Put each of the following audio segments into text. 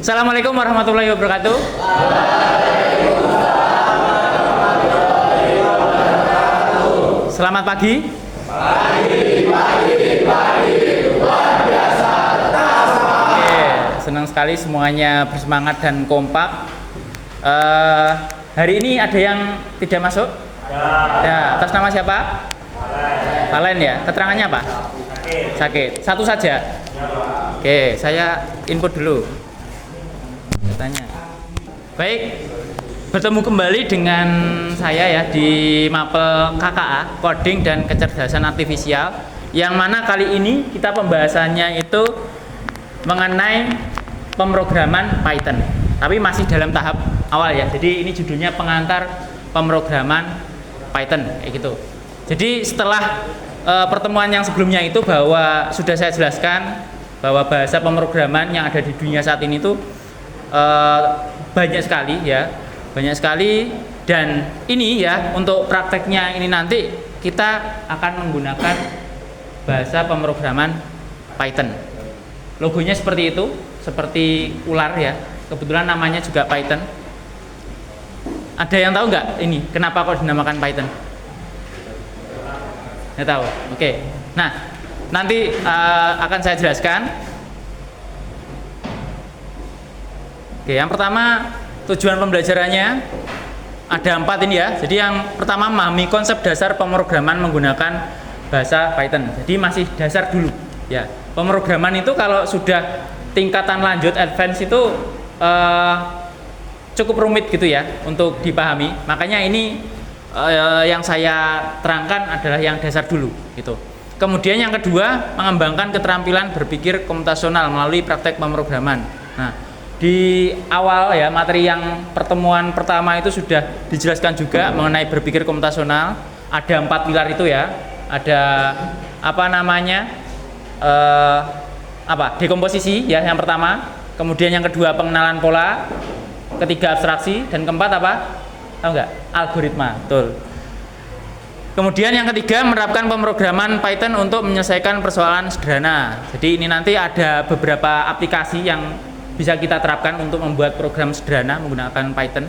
Assalamualaikum warahmatullahi wabarakatuh. Selamat pagi. Luar biasa, tetap semangat. Senang sekali semuanya bersemangat dan kompak. Hari ini ada yang tidak masuk? Ya, atas nama siapa? Valen ya. Keterangannya apa? Sakit. Satu saja. Oke, saya input dulu. Tanya. Baik, bertemu kembali dengan saya ya di Mapel KKA, Coding dan Kecerdasan Artifisial, yang mana kali ini kita pembahasannya itu mengenai pemrograman Python, tapi masih dalam tahap awal ya. Jadi ini judulnya pengantar pemrograman Python kayak gitu. Jadi setelah pertemuan yang sebelumnya itu bahwa sudah saya jelaskan bahwa bahasa pemrograman yang ada di dunia saat ini itu banyak sekali ya, banyak sekali, dan ini ya untuk prakteknya ini nanti kita akan menggunakan bahasa pemrograman Python. Logonya seperti itu, seperti ular ya, kebetulan namanya juga Python. Ada yang tahu nggak ini kenapa kok dinamakan Python? Nggak tahu. Oke. Nah, nanti akan saya jelaskan. Oke, yang pertama tujuan pembelajarannya ada 4 ini ya. Jadi yang pertama memahami konsep dasar pemrograman menggunakan bahasa Python. Jadi masih dasar dulu ya. Pemrograman itu kalau sudah tingkatan lanjut advance itu cukup rumit gitu ya untuk dipahami. Makanya ini yang saya terangkan adalah yang dasar dulu gitu. Kemudian yang kedua, mengembangkan keterampilan berpikir komputasional melalui praktek pemrograman. Nah, di awal ya materi yang pertemuan pertama itu sudah dijelaskan juga mengenai berpikir komputasional. Ada 4 pilar itu ya. Ada apa namanya dekomposisi ya yang pertama. Kemudian yang kedua pengenalan pola. Ketiga abstraksi, dan keempat apa? Tahu nggak? Algoritma. Betul. Kemudian yang ketiga menerapkan pemrograman Python untuk menyelesaikan persoalan sederhana. Jadi ini nanti ada beberapa aplikasi yang bisa kita terapkan untuk membuat program sederhana menggunakan Python.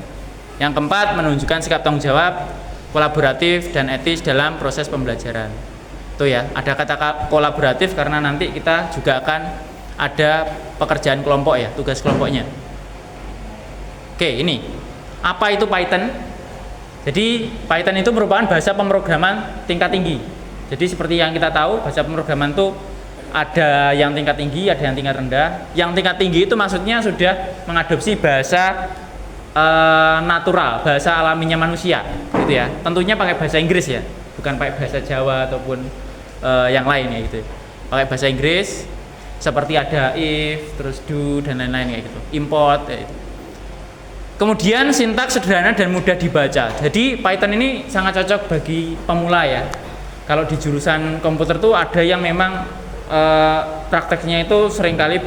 Yang keempat, menunjukkan sikap tanggung jawab, kolaboratif dan etis dalam proses pembelajaran. Itu ya, ada kata kolaboratif karena nanti kita juga akan ada pekerjaan kelompok ya, tugas kelompoknya. Oke, ini apa itu Python? Jadi Python itu merupakan bahasa pemrograman tingkat tinggi. Jadi seperti yang kita tahu, bahasa pemrograman itu ada yang tingkat tinggi, ada yang tingkat rendah. Yang tingkat tinggi itu maksudnya sudah mengadopsi bahasa natural, bahasa alaminya manusia, gitu ya. Tentunya pakai bahasa Inggris ya, bukan pakai bahasa Jawa ataupun yang lain ya gitu. Pakai bahasa Inggris, seperti ada if, terus do dan lain-lain kayak gitu. Import ya itu. Kemudian sintaks sederhana dan mudah dibaca. Jadi Python ini sangat cocok bagi pemula ya. Kalau di jurusan komputer tuh ada yang memang prakteknya itu seringkali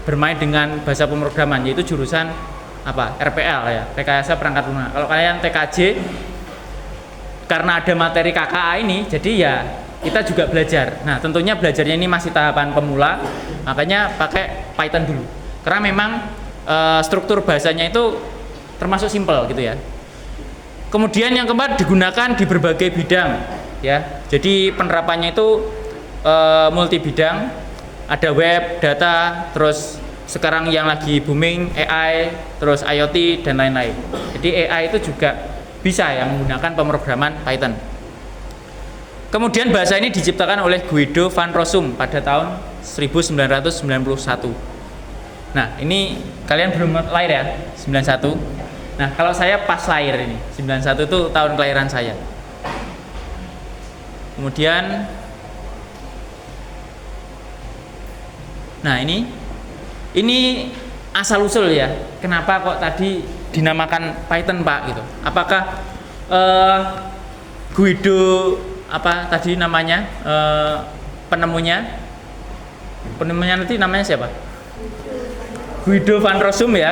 bermain dengan bahasa pemrograman, yaitu jurusan apa? RPL ya, rekayasa perangkat lunak. Kalau kalian TKJ, karena ada materi KKA ini, jadi ya kita juga belajar. Nah, tentunya belajarnya ini masih tahapan pemula, makanya pakai Python dulu. Karena memang struktur bahasanya itu termasuk simpel gitu ya. Kemudian yang keempat, digunakan di berbagai bidang ya. Jadi penerapannya itu multi bidang, ada web, data, terus sekarang yang lagi booming AI, terus IoT dan lain-lain. Jadi AI itu juga bisa ya menggunakan pemrograman Python. Kemudian bahasa ini diciptakan oleh Guido van Rossum pada tahun 1991. Nah, ini kalian belum lahir ya, 91. Nah, kalau saya pas lahir ini, 91 itu tahun kelahiran saya. Kemudian nah, ini asal usul ya. Kenapa kok tadi dinamakan Python, Pak gitu? Apakah Guido apa tadi namanya penemunya nanti namanya siapa? Guido van Rossum ya,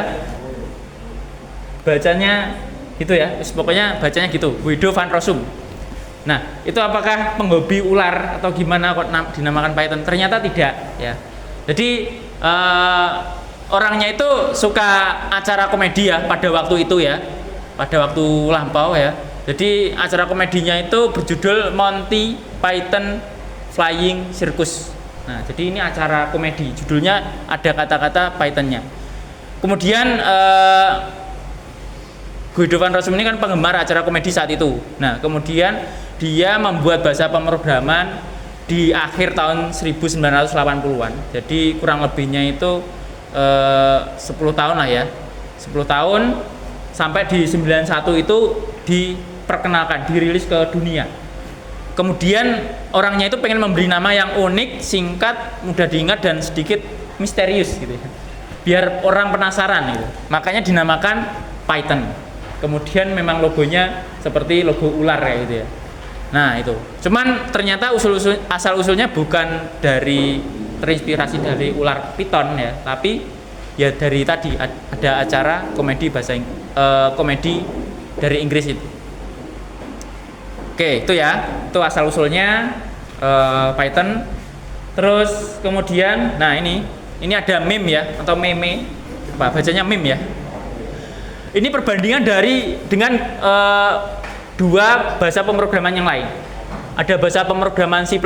bacanya gitu ya, pokoknya bacanya gitu, Guido van Rossum. Nah, itu apakah penghobi ular atau gimana kok dinamakan Python? Ternyata tidak ya. Jadi orangnya itu suka acara komedi ya pada waktu itu ya, pada waktu lampau ya. Jadi acara komedinya itu berjudul Monty Python Flying Circus. Nah, jadi ini acara komedi, judulnya ada kata-kata Pythonnya. Kemudian Guido van Rossum ini kan penggemar acara komedi saat itu. Nah, kemudian dia membuat bahasa pemrograman di akhir tahun 1980-an. Jadi kurang lebihnya itu 10 tahun lah ya. 10 tahun sampai di 91 itu diperkenalkan, dirilis ke dunia. Kemudian orangnya itu pengen memberi nama yang unik, singkat, mudah diingat dan sedikit misterius gitu ya. Biar orang penasaran gitu. Makanya dinamakan Python. Kemudian memang logonya seperti logo ular kayak gitu ya. Nah, itu. Cuman ternyata asal usulnya bukan terinspirasi dari ular Python ya, tapi ya dari tadi ada acara komedi komedi dari Inggris itu. Oke, itu ya. Itu asal usulnya Python. Terus kemudian nah ini ada meme ya atau meme. Bacanya meme ya. Ini perbandingan dengan dua bahasa pemrograman yang lain. Ada bahasa pemrograman C++,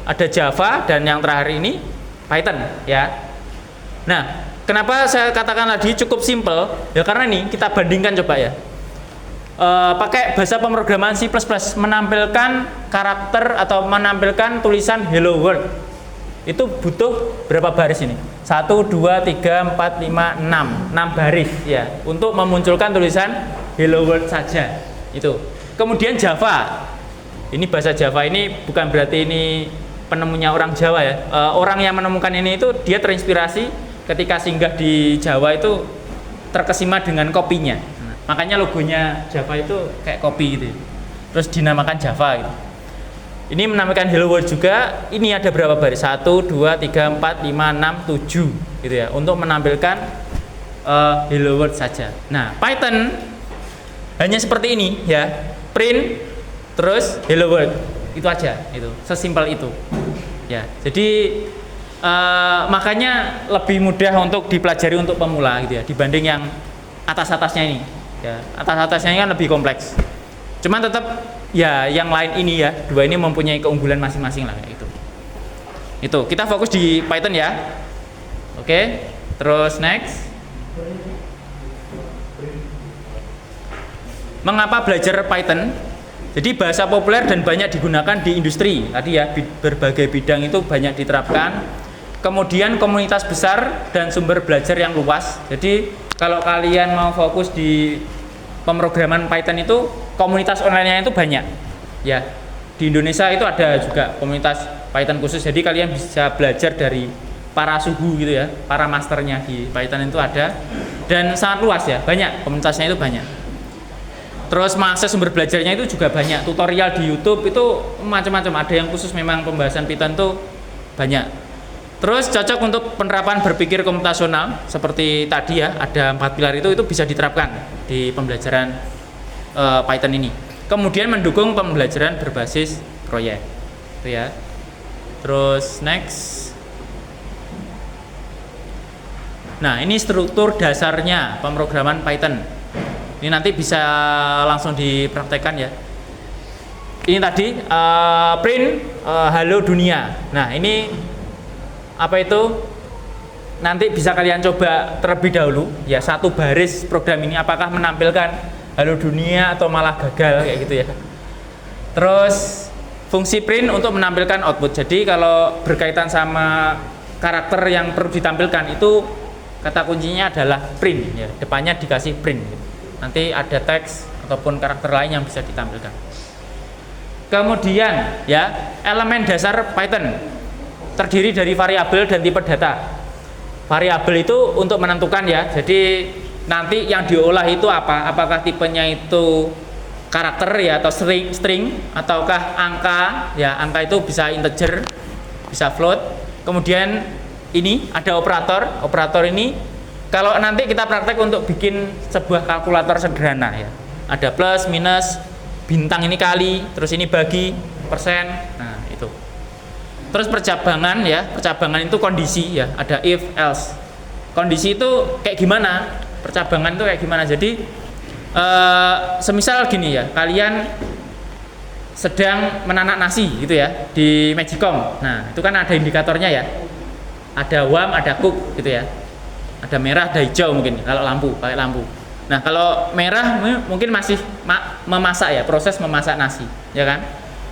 ada Java, dan yang terakhir ini Python ya. Nah, kenapa saya katakan tadi cukup simple? Ya karena ini kita bandingkan coba ya. Pakai bahasa pemrograman C++ menampilkan karakter atau menampilkan tulisan Hello World. Itu butuh berapa baris ini? 1, 2, 3, 4, 5, 6 6 baris ya untuk memunculkan tulisan Hello World saja. Itu. Kemudian Java. Ini bahasa Java ini bukan berarti ini penemunya orang Jawa ya. Orang yang menemukan ini itu dia terinspirasi ketika singgah di Jawa itu terkesima dengan kopinya. Makanya logonya Java itu kayak kopi gitu. Terus dinamakan Java gitu. Ini menamakan Hello World juga. Ini ada berapa baris? 1, 2, 3, 4, 5, 6, 7 gitu ya. Untuk menampilkan Hello World saja. Nah, Python hanya seperti ini ya. Print terus Hello World. Itu aja, itu. Sesimpel itu. Ya. Jadi makanya lebih mudah untuk dipelajari untuk pemula gitu ya dibanding yang atas-atasnya ini. Ya, atas-atasnya ini kan lebih kompleks. Cuman tetap ya yang lain ini ya, dua ini mempunyai keunggulan masing-masing lah itu. Itu kita fokus di Python ya. Oke, terus next. Mengapa belajar Python? Jadi bahasa populer dan banyak digunakan di industri. Tadi ya berbagai bidang itu banyak diterapkan. Kemudian komunitas besar dan sumber belajar yang luas. Jadi kalau kalian mau fokus di pemrograman Python itu komunitas online-nya itu banyak ya. Di Indonesia itu ada juga komunitas Python khusus, jadi kalian bisa belajar dari para suhu gitu ya, para masternya di Python itu ada dan sangat luas ya, banyak komunitasnya itu banyak. Terus mengakses sumber belajarnya itu juga banyak, tutorial di YouTube itu macam-macam, ada yang khusus memang pembahasan Python itu banyak. Terus cocok untuk penerapan berpikir komputasional seperti tadi ya, ada 4 pilar itu bisa diterapkan di pembelajaran Python ini. Kemudian mendukung pembelajaran berbasis proyek, itu ya. Terus next. Nah, ini struktur dasarnya pemrograman Python. Ini nanti bisa langsung dipraktekkan ya. Ini tadi print halo dunia. Nah, ini apa itu? Nanti bisa kalian coba terlebih dahulu ya, satu baris program ini apakah menampilkan halo dunia atau malah gagal kayak gitu ya. Terus fungsi print untuk menampilkan output. Jadi kalau berkaitan sama karakter yang perlu ditampilkan itu kata kuncinya adalah print ya. Depannya dikasih print. Nanti ada teks ataupun karakter lain yang bisa ditampilkan. Kemudian ya, elemen dasar Python terdiri dari variabel dan tipe data. Variabel itu untuk menentukan ya. Jadi nanti yang diolah itu apa? Apakah tipenya itu karakter ya atau string ataukah angka? Ya, angka itu bisa integer, bisa float. Kemudian ini ada operator. Operator ini kalau nanti kita praktek untuk bikin sebuah kalkulator sederhana ya. Ada plus, minus, bintang ini kali, terus ini bagi, persen. Nah, itu. Terus percabangan ya, percabangan itu kondisi ya, ada if, else. kondisi itu kayak gimana, percabangan itu kayak gimana. Jadi semisal gini ya, kalian sedang menanak nasi gitu ya di Magicom. Nah itu kan ada indikatornya ya, ada warm, ada cook gitu ya, ada merah, ada hijau mungkin kalau lampu, pakai lampu. Nah kalau merah mungkin masih memasak ya, proses memasak nasi ya kan,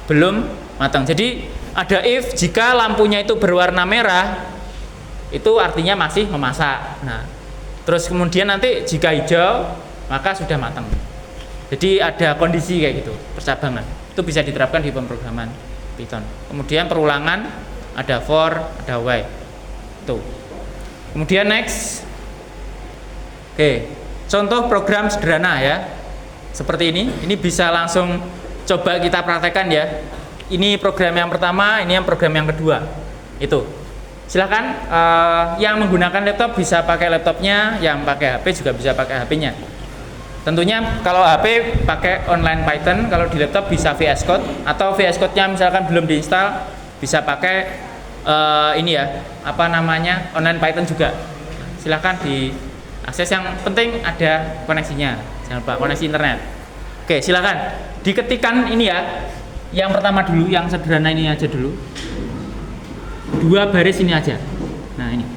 belum matang. Jadi ada if jika lampunya itu berwarna merah, itu artinya masih memasak. Nah terus kemudian nanti jika hijau maka sudah matang. Jadi ada kondisi kayak gitu, percabangan itu bisa diterapkan di pemrograman Python. Kemudian perulangan ada for, ada while tuh. Kemudian next, oke, contoh program sederhana ya seperti ini bisa langsung coba kita praktekkan ya. Ini program yang pertama, ini yang program yang kedua. Itu silahkan yang menggunakan laptop bisa pakai laptopnya, yang pakai HP juga bisa pakai HP-nya. Tentunya kalau HP pakai online Python, kalau di laptop bisa VS Code, atau VS Code-nya misalkan belum diinstal bisa pakai ini ya, apa namanya, online Python juga. Silahkan diakses, yang penting ada koneksinya, jangan lupa koneksi internet. Oke, silahkan diketikkan ini ya, yang pertama dulu, yang sederhana ini aja dulu, 2 baris ini aja. Nah ini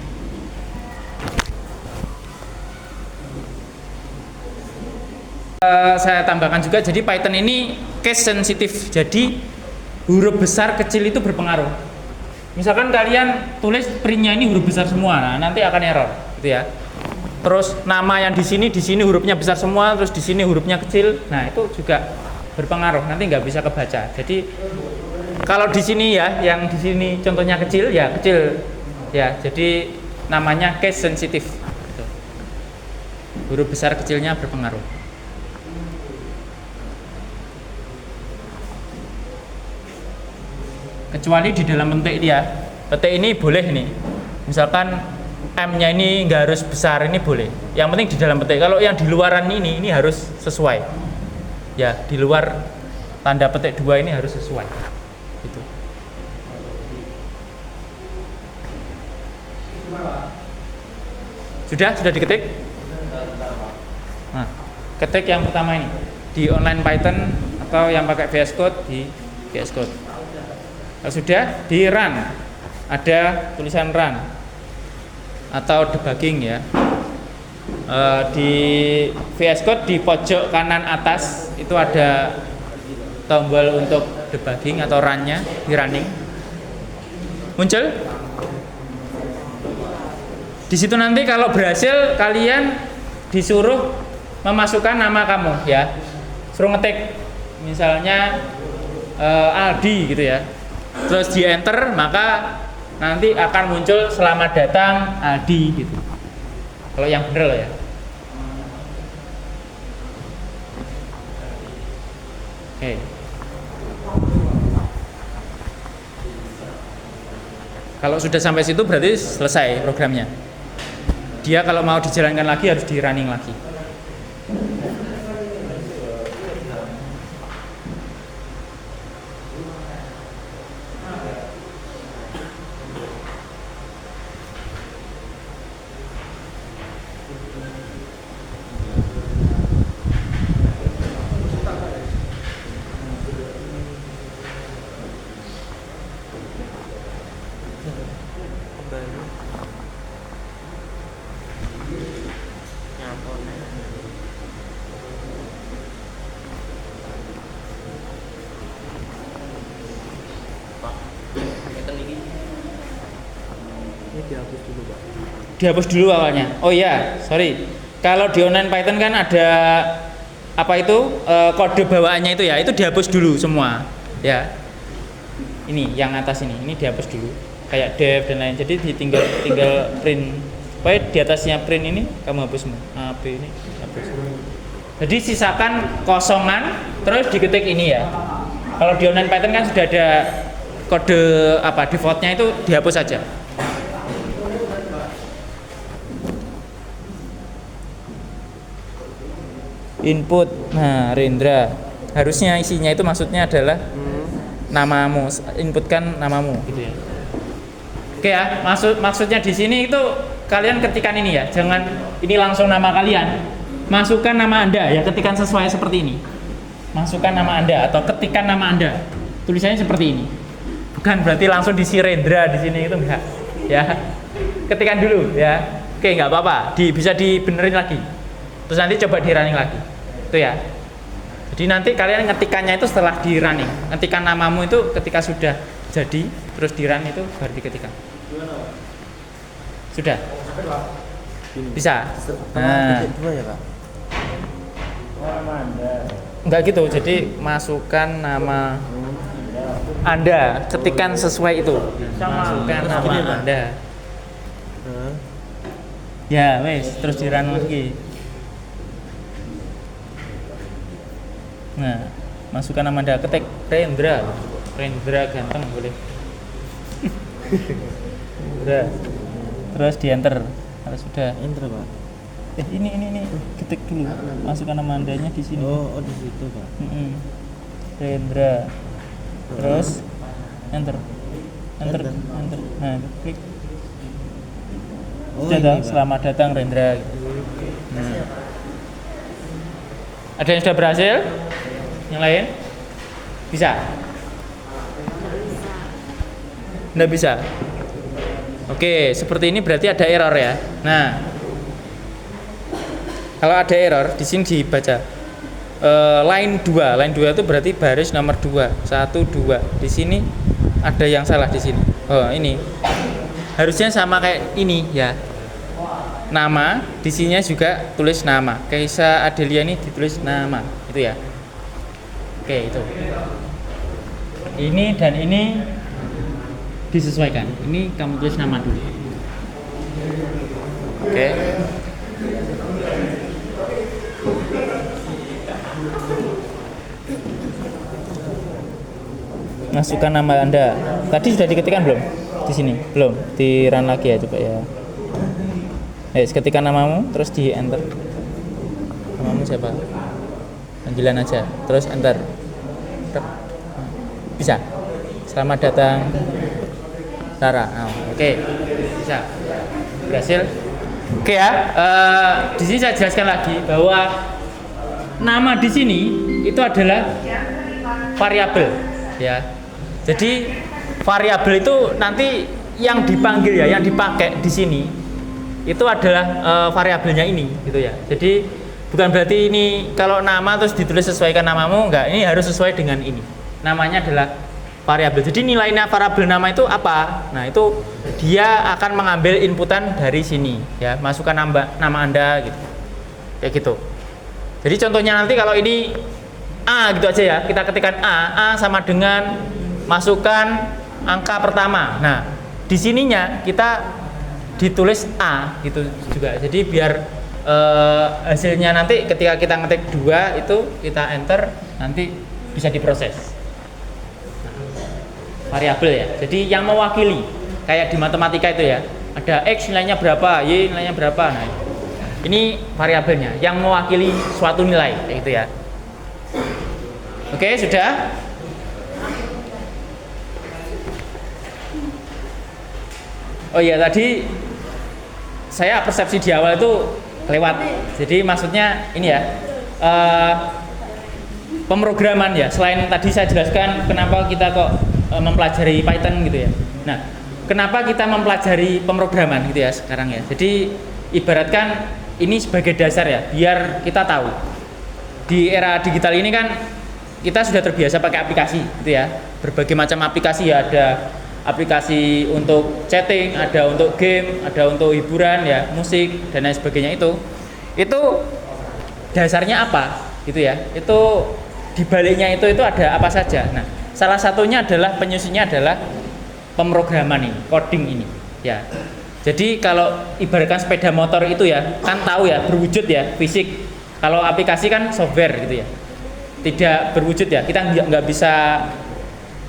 saya tambahkan juga, jadi Python ini case sensitif, jadi huruf besar kecil itu berpengaruh. Misalkan kalian tulis printnya ini huruf besar semua, nah nanti akan error gitu ya. Terus nama yang di sini hurufnya besar semua, terus di sini hurufnya kecil, nah itu juga berpengaruh, nanti nggak bisa kebaca. Jadi kalau di sini ya, yang di sini contohnya kecil ya, jadi namanya case sensitif gitu. Huruf besar kecilnya berpengaruh. Kecuali di dalam petik dia, petik ini boleh nih, misalkan M-nya ini nggak harus besar, ini boleh. Yang penting di dalam petik. Kalau yang di luaran ini harus sesuai. Ya, di luar tanda petik 2 ini harus sesuai. Gitu. Sudah diketik? Nah, ketik yang pertama ini di online Python, atau yang pakai VS Code di VS Code. Kalau sudah di run, ada tulisan run atau debugging ya. Di VS Code di pojok kanan atas itu ada tombol untuk debugging atau run-nya, di running muncul. Di situ nanti kalau berhasil kalian disuruh memasukkan nama kamu ya, suruh ngetik misalnya Aldi gitu ya. Terus di enter, maka nanti akan muncul selamat datang Aldi gitu. Kalau yang bener loh ya. Oke. Kalau sudah sampai situ berarti selesai programnya. Dia kalau mau dijalankan lagi harus di running lagi. Dihapus dulu awalnya. Oh iya, sorry. Kalau di online Python kan ada apa itu kode bawaannya itu ya, itu dihapus dulu semua ya. Ini yang atas ini dihapus dulu, kayak dev dan lain. Jadi tinggal print. Pokoknya di atasnya print ini kamu hapus semua. A, B ini hapus. Jadi sisakan kosongan, terus diketik ini ya. Kalau di online Python kan sudah ada kode apa defaultnya, itu dihapus saja. Input, nah Rendra, harusnya isinya itu maksudnya adalah namamu, inputkan namamu gitu ya. Oke ya, maksudnya di sini itu kalian ketikan ini ya, jangan ini langsung nama kalian. Masukkan nama Anda ya, ketikan sesuai seperti ini. Masukkan nama Anda atau ketikan nama Anda. Tulisannya seperti ini. Bukan berarti langsung diisi Rendra di sini, itu enggak. Ya. Ketikan dulu ya. Oke, enggak apa-apa. Bisa dibenerin lagi. Terus nanti coba di running lagi. Itu ya. Jadi nanti kalian ngetikannya itu setelah di running. Ngetikan namamu itu ketika sudah jadi, terus di run itu baru diketikkan. Sudah? Bisa? Nah. Enggak gitu, jadi masukkan nama Anda, ketikan sesuai itu. Masukkan nama Anda. Ya, wes, terus di run lagi. Nah, masukkan nama Anda, ketik Rendra. Rendra ganteng boleh. Udah. Terus di enter. Kalau sudah enter, Pak. Ini ketik dulu. Masukkan nama Andanya di sini. Oh, di situ, Pak. Rendra. Terus enter. Nah, klik. Oh, Sudah, ini, selamat datang Rendra. Nah. Ada yang sudah berhasil? Yang lain? Bisa? Nggak bisa? Oke, seperti ini berarti ada error ya. Nah, kalau ada error di sini dibaca line 2 itu berarti baris nomor 2, 1, 2. Di sini ada yang salah di sini. Oh, ini harusnya sama kayak ini ya. Nama di sininya juga tulis nama. Kaisa Adelia ini ditulis nama, itu ya. Oke, itu. Ini dan ini disesuaikan. Ini kamu tulis nama dulu. Oke. Masukkan nama Anda. Tadi sudah diketikkan belum? Di sini belum. Di run lagi ya, coba ya. Ketikkan namamu, terus di enter. Namamu siapa? Panggilan aja, terus enter. Bisa. Selamat datang Sarah. Oke. Bisa. Berhasil. Oke ya. Di sini saya jelaskan lagi bahwa nama di sini itu adalah variabel, ya. Jadi variabel itu nanti yang dipanggil ya, yang dipakai di sini itu adalah variabelnya ini, gitu ya. Jadi bukan berarti ini kalau nama terus ditulis sesuaikan namamu, enggak. Ini harus sesuai dengan ini. Namanya adalah variabel. Jadi nilainya variabel nama itu apa? Nah, itu dia akan mengambil inputan dari sini, ya. Masukkan nama Anda gitu. Kayak gitu. Jadi contohnya nanti kalau ini A gitu aja ya. Kita ketikkan A sama dengan masukkan angka pertama. Nah, di sininya kita ditulis A gitu juga. Jadi biar hasilnya nanti ketika kita ngetik 2 itu kita enter, nanti bisa diproses. Variabel ya. Jadi yang mewakili kayak di matematika itu ya. Ada X nilainya berapa, Y nilainya berapa. Nah, ini variabelnya yang mewakili suatu nilai kayak gitu ya. Oke, sudah? Oh iya, tadi saya persepsi di awal itu lewat. Jadi maksudnya ini ya, pemrograman ya. Selain tadi saya jelaskan kenapa kita kok mempelajari Python gitu ya. Nah, kenapa kita mempelajari pemrograman gitu ya sekarang ya. Jadi ibaratkan ini sebagai dasar ya, biar kita tahu. Di era digital ini kan kita sudah terbiasa pakai aplikasi gitu ya. Berbagai macam aplikasi ya, ada aplikasi untuk chatting, ada untuk game, ada untuk hiburan ya, musik dan lain sebagainya itu dasarnya apa gitu ya. Itu di baliknya itu ada apa saja. Nah, salah satunya adalah penyusunnya adalah pemrograman ini, coding ini ya. Jadi kalau ibaratkan sepeda motor itu ya, kan tahu ya berwujud ya, fisik. Kalau aplikasi kan software gitu ya. Tidak berwujud ya. Kita nggak bisa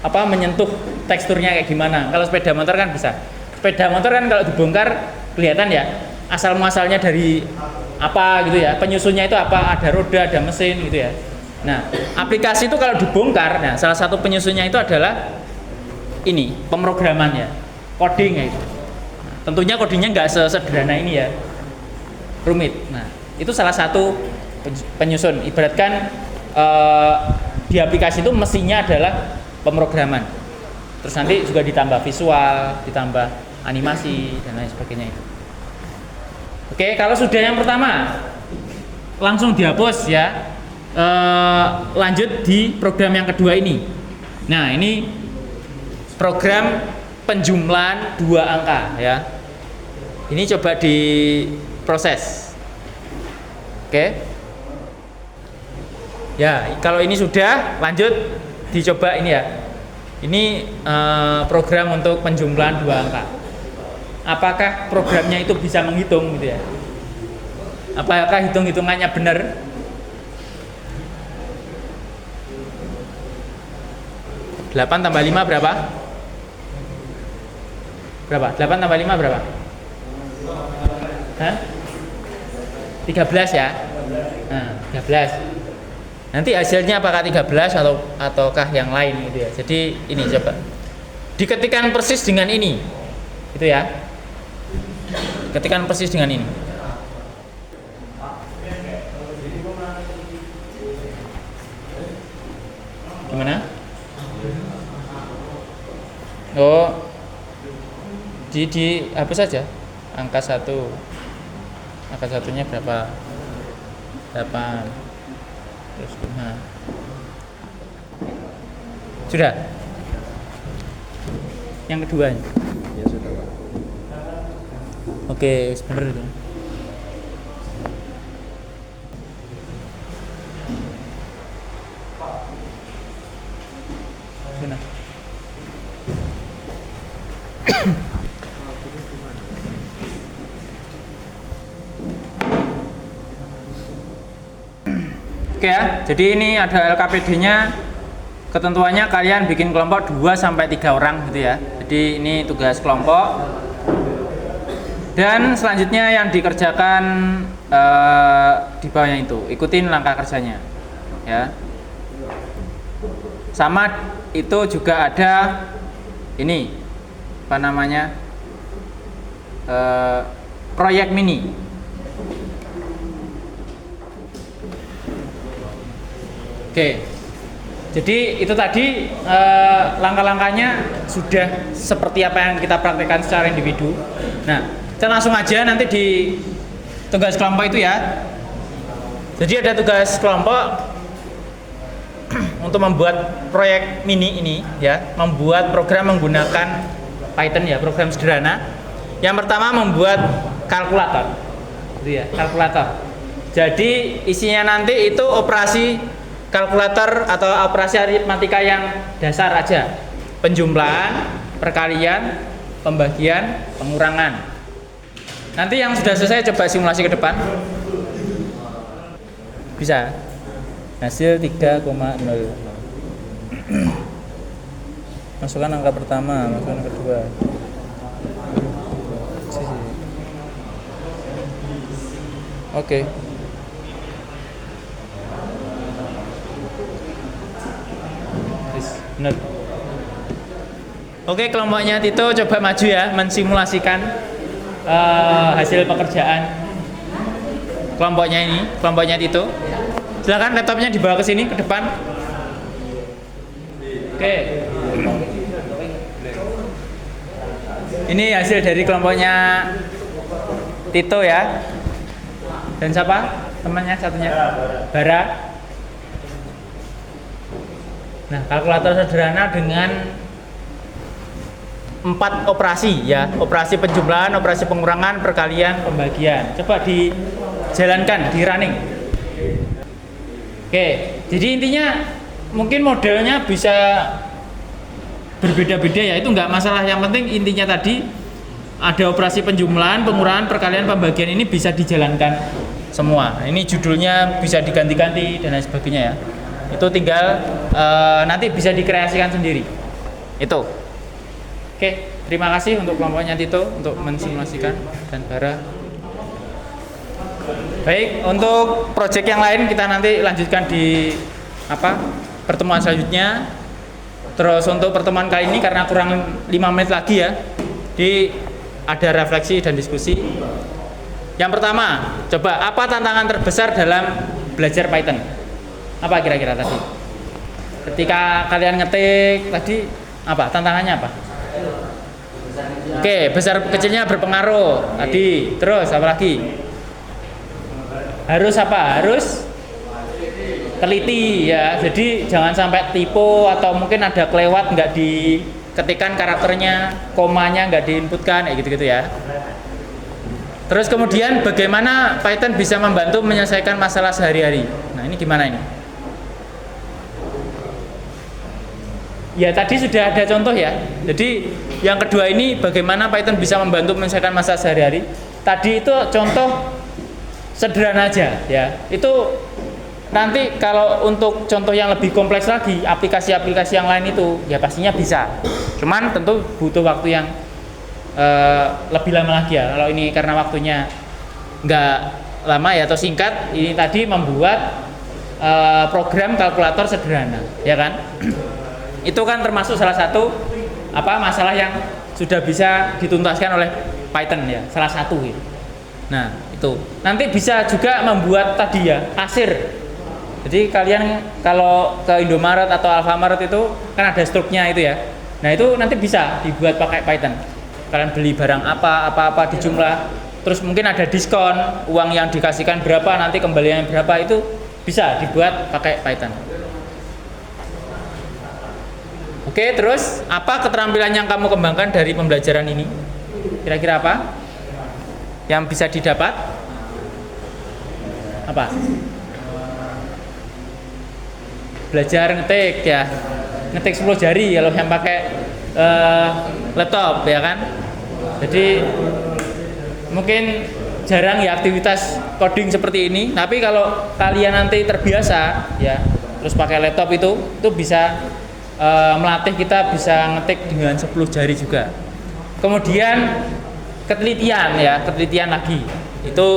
menyentuh teksturnya kayak gimana. Kalau sepeda motor kan bisa. Sepeda motor kan kalau dibongkar kelihatan ya asal muasalnya dari apa gitu ya. Penyusunnya itu apa? Ada roda, ada mesin gitu ya. Nah, aplikasi itu kalau dibongkar, nah salah satu penyusunnya itu adalah ini, pemrograman ya, coding ya itu. Nah, Tentunya kodenya nggak sesederhana ini ya, rumit. Nah, itu salah satu penyusun. Ibaratkan di aplikasi itu mesinnya adalah pemrograman. Terus nanti juga ditambah visual, ditambah animasi dan lain sebagainya itu. Oke, kalau sudah yang pertama langsung dihapus ya. Lanjut di program yang kedua ini. Nah, ini program penjumlahan 2 angka ya. Ini coba diproses. Oke. Ya, kalau ini sudah, lanjut dicoba ini ya. Ini program untuk penjumlahan 2 angka. Apakah programnya itu bisa menghitung gitu ya? Apakah hitung-hitungannya benar? Delapan tambah 5 berapa? Berapa? 8 tambah 5 berapa? Hah? 13 ya? Nah, 13. Nanti hasilnya apakah 13 ataukah yang lain gitu ya. Jadi ini coba diketikkan persis dengan ini. Gitu ya. Ketikan persis dengan ini. Gimana? Oh, dihapus saja angka 1. Angka satunya berapa? 8. Terus 5. Sudah? Yang kedua. Ya sudah, Pak. Oke, benar itu. Sudah. Oke ya, jadi ini ada LKPD-nya. Ketentuannya kalian bikin kelompok 2 sampai 3 orang gitu ya. Jadi ini tugas kelompok. Dan selanjutnya yang dikerjakan di bawahnya itu, ikutin langkah kerjanya. Ya. Sama itu juga ada ini apa namanya? Proyek mini. Oke, jadi itu tadi langkah-langkahnya sudah seperti apa yang kita praktekkan secara individu. Nah, kita langsung aja nanti di tugas kelompok itu ya. Jadi ada tugas kelompok untuk membuat proyek mini ini ya, membuat program menggunakan Python ya, program sederhana. Yang pertama membuat kalkulator, gitu ya, kalkulator. Jadi isinya nanti itu operasi kalkulator atau operasi aritmatika yang dasar aja. Penjumlahan, perkalian, pembagian, pengurangan. Nanti yang sudah selesai coba simulasi ke depan. Bisa. Hasil 3,0. Masukkan angka pertama, masukkan angka kedua. Oke. Benar. Oke, kelompoknya Tito coba maju ya, mensimulasikan hasil pekerjaan kelompoknya ini, kelompoknya Tito. Silakan laptopnya dibawa ke sini, ke depan. Oke. Ini hasil dari kelompoknya Tito ya. Dan siapa? Temannya satunya? Bara. Nah, kalkulator sederhana dengan 4 operasi ya, operasi penjumlahan, operasi pengurangan, perkalian, pembagian. Coba dijalankan, di running. Oke, jadi intinya mungkin modelnya bisa berbeda-beda ya, itu nggak masalah. Yang penting intinya tadi ada operasi penjumlahan, pengurangan, perkalian, pembagian ini bisa dijalankan semua. Ini judulnya bisa diganti-ganti dan lain sebagainya ya. Itu tinggal nanti bisa dikreasikan sendiri. Itu. Oke, terima kasih untuk kelompoknya Tito untuk mensimulasikan dan Bara. Baik, untuk proyek yang lain kita nanti lanjutkan di pertemuan selanjutnya. Terus untuk pertemuan kali ini karena kurang 5 menit lagi ya, ada refleksi dan diskusi. Yang pertama, coba apa tantangan terbesar dalam belajar Python? Apa kira-kira tadi? Ketika kalian ngetik tadi, apa tantangannya apa? Oke, besar kecilnya berpengaruh tadi. Terus apa lagi? Harus apa? Harus teliti ya. Jadi jangan sampai typo atau mungkin ada kelewat nggak diketikkan karakternya, komanya nggak diinputkan, kayak gitu-gitu ya. Terus kemudian bagaimana Python bisa membantu menyelesaikan masalah sehari-hari. Nah, ini gimana ini? Ya tadi sudah ada contoh ya. Jadi yang kedua ini bagaimana Python bisa membantu menyelesaikan masalah sehari-hari. Tadi itu contoh sederhana aja ya. Itu nanti kalau untuk contoh yang lebih kompleks lagi, aplikasi-aplikasi yang lain itu ya pastinya bisa. Cuman tentu butuh waktu yang lebih lama lagi ya. Kalau ini karena waktunya nggak lama ya atau singkat, ini tadi membuat program kalkulator sederhana, ya kan? Itu kan termasuk salah satu masalah yang sudah bisa dituntaskan oleh Python ya, salah satu gitu. Nah itu nanti bisa juga membuat tadi ya kasir. Jadi kalian kalau ke Indomaret atau Alfamart itu kan ada struknya itu ya. Nah itu nanti bisa dibuat pakai Python. Kalian beli barang apa di jumlah, terus mungkin ada diskon, uang yang dikasihkan berapa, nanti kembaliannya berapa, itu bisa dibuat pakai Python. Oke, terus apa keterampilan yang kamu kembangkan dari pembelajaran ini? Kira-kira apa yang bisa didapat? Apa? Belajar ngetik ya, ngetik 10 jari kalau yang pakai laptop ya kan. Jadi mungkin jarang ya aktivitas coding seperti ini, tapi kalau kalian nanti terbiasa ya terus pakai laptop itu bisa melatih kita bisa ngetik dengan 10 jari juga. Kemudian ketelitian lagi itu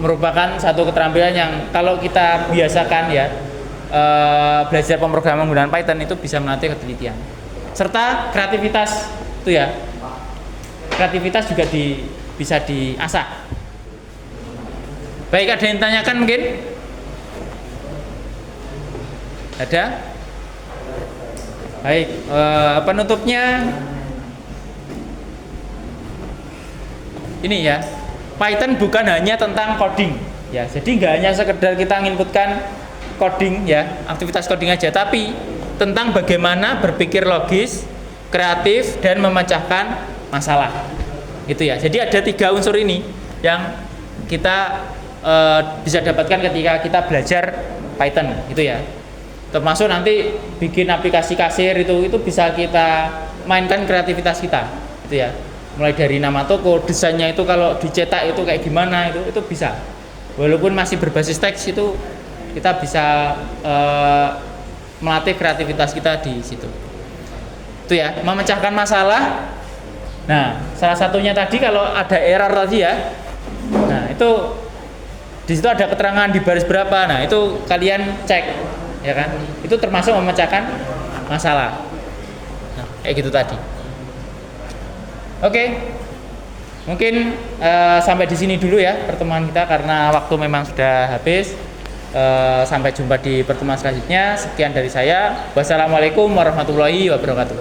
merupakan satu keterampilan yang kalau kita biasakan ya belajar pemrograman menggunakan Python itu bisa melatih ketelitian serta kreativitas itu ya. Kreativitas juga bisa diasah. Baik, ada yang tanyakan mungkin? Ada? Baik, penutupnya ini ya. Python bukan hanya tentang coding ya. Jadi nggak hanya sekedar kita menginputkan coding ya, aktivitas coding aja, tapi tentang bagaimana berpikir logis, kreatif dan memecahkan masalah. Itu ya. Jadi ada 3 unsur ini yang kita bisa dapatkan ketika kita belajar Python gitu ya. Termasuk nanti bikin aplikasi kasir itu bisa kita mainkan kreativitas kita gitu ya. Mulai dari nama toko, desainnya itu kalau dicetak itu kayak gimana itu bisa. Walaupun masih berbasis teks itu kita bisa melatih kreativitas kita di situ. Itu ya, memecahkan masalah. Nah, salah satunya tadi kalau ada error tadi ya. Nah, itu di situ ada keterangan di baris berapa. Nah, itu kalian cek ya kan. Itu termasuk memecahkan masalah. Nah, kayak gitu tadi. Oke. Mungkin sampai di sini dulu ya pertemuan kita karena waktu memang sudah habis. Sampai jumpa di pertemuan selanjutnya. Sekian dari saya. Wassalamualaikum warahmatullahi wabarakatuh.